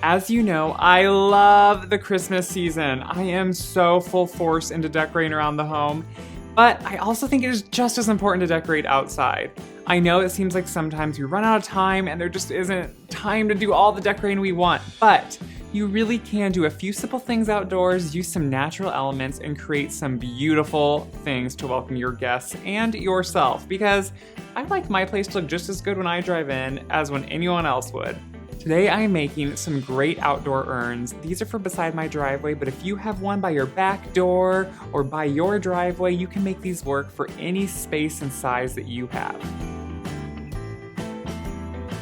As you know, I love the Christmas season. I am so full force into decorating around the home, but I also think it is just as important to decorate outside. I know it seems like sometimes we run out of time and there just isn't time to do all the decorating we want, but you really can do a few simple things outdoors, use some natural elements, and create some beautiful things to welcome your guests and yourself, because I like my place to look just as good when I drive in as when anyone else would. Today I am making some great outdoor urns. These are for beside my driveway, but if you have one by your back door or by your driveway, you can make these work for any space and size that you have.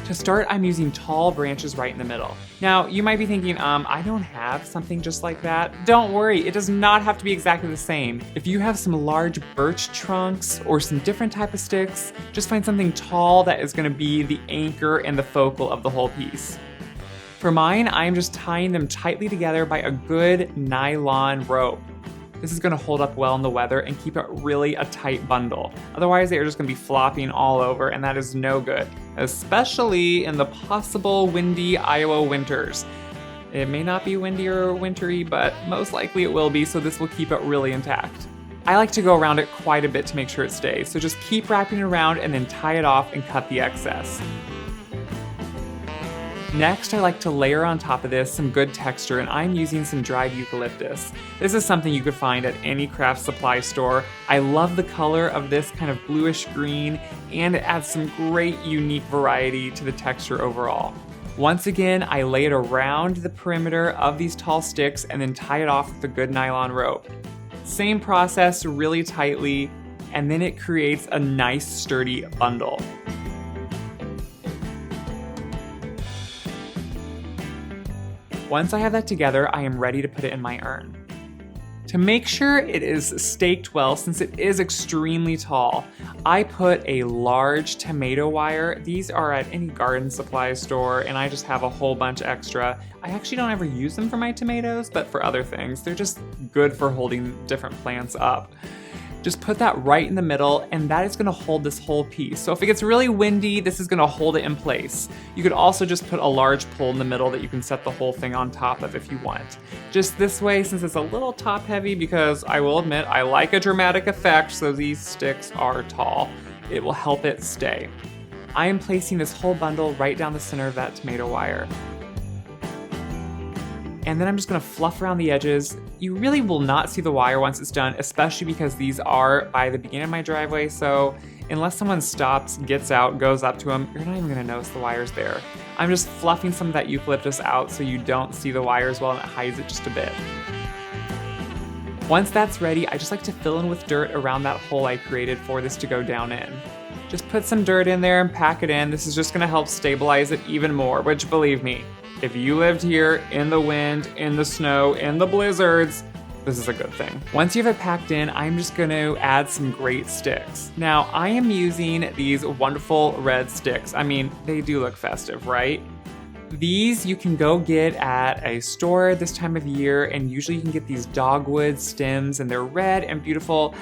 To start, I'm using tall branches right in the middle. Now, you might be thinking, I don't have something just like that. Don't worry, it does not have to be exactly the same. If you have some large birch trunks or some different type of sticks, just find something tall that is gonna be the anchor and the focal of the whole piece. For mine, I'm just tying them tightly together by a good nylon rope. This is gonna hold up well in the weather and keep it really a tight bundle. Otherwise, they are just gonna be flopping all over, and that is no good, especially in the possible windy Iowa winters. It may not be windy or wintry, but most likely it will be, so this will keep it really intact. I like to go around it quite a bit to make sure it stays, so just keep wrapping it around and then tie it off and cut the excess. Next, I like to layer on top of this some good texture, and I'm using some dried eucalyptus. This is something you could find at any craft supply store. I love the color of this kind of bluish green, and it adds some great unique variety to the texture overall. Once again, I lay it around the perimeter of these tall sticks and then tie it off with a good nylon rope. Same process, really tightly, and then it creates a nice sturdy bundle. Once I have that together, I am ready to put it in my urn. To make sure it is staked well, since it is extremely tall, I put a large tomato wire. These are at any garden supply store, and I just have a whole bunch extra. I actually don't ever use them for my tomatoes, but for other things. They're just good for holding different plants up. Just put that right in the middle, and that is gonna hold this whole piece. So if it gets really windy, this is gonna hold it in place. You could also just put a large pole in the middle that you can set the whole thing on top of if you want. Just this way, since it's a little top heavy, because I will admit, I like a dramatic effect, so these sticks are tall. It will help it stay. I am placing this whole bundle right down the center of that tomato wire. And then I'm just gonna fluff around the edges. You really will not see the wire once it's done, especially because these are by the beginning of my driveway, so unless someone stops, gets out, goes up to them, you're not even gonna notice the wire's there. I'm just fluffing some of that eucalyptus out so you don't see the wire as well, and it hides it just a bit. Once that's ready, I just like to fill in with dirt around that hole I created for this to go down in. Just put some dirt in there and pack it in. This is just gonna help stabilize it even more, which, believe me, if you lived here in the wind, in the snow, in the blizzards, this is a good thing. Once you have it packed in, I'm just gonna add some great sticks. Now, I am using these wonderful red sticks. I mean, they do look festive, right? These you can go get at a store this time of year, and usually you can get these dogwood stems, and they're red and beautiful.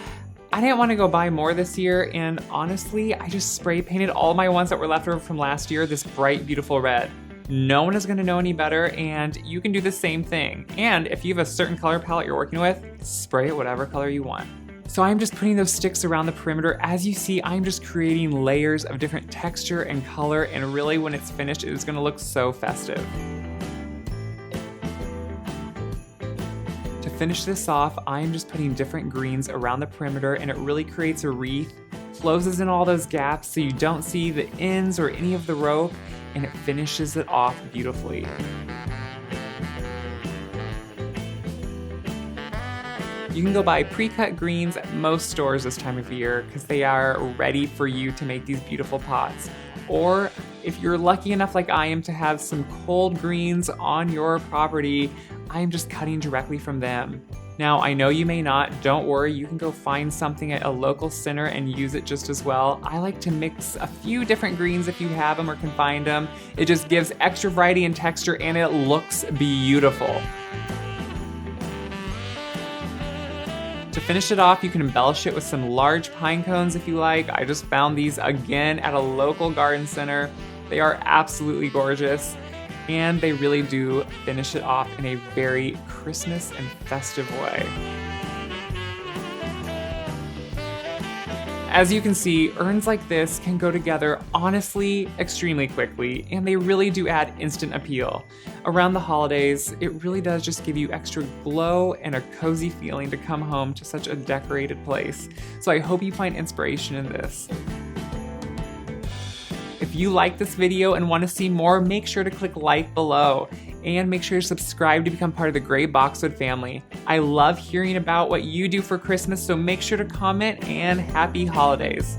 I didn't want to go buy more this year, and honestly, I just spray painted all my ones that were left over from last year this bright, beautiful red. No one is gonna know any better, and you can do the same thing. And if you have a certain color palette you're working with, spray it whatever color you want. So I'm just putting those sticks around the perimeter. As you see, I'm just creating layers of different texture and color, and really when it's finished, it is gonna look so festive. To finish this off, I'm just putting different greens around the perimeter, and it really creates a wreath, closes in all those gaps so you don't see the ends or any of the rope, and it finishes it off beautifully. You can go buy pre-cut greens at most stores this time of year because they are ready for you to make these beautiful pots. Or if you're lucky enough like I am to have some cold greens on your property, I'm just cutting directly from them. Now, I know you may not, don't worry, you can go find something at a local center and use it just as well. I like to mix a few different greens if you have them or can find them. It just gives extra variety and texture, and it looks beautiful. To finish it off, you can embellish it with some large pine cones if you like. I just found these again at a local garden center. They are absolutely gorgeous. and they really do finish it off in a very Christmas and festive way. As you can see, urns like this can go together honestly extremely quickly, and they really do add instant appeal. Around the holidays, it really does just give you extra glow and a cozy feeling to come home to such a decorated place. So I hope you find inspiration in this. If you like this video and want to see more, make sure to click like below. And make sure to subscribe to become part of the Gray Boxwood family. I love hearing about what you do for Christmas, so make sure to comment, and happy holidays.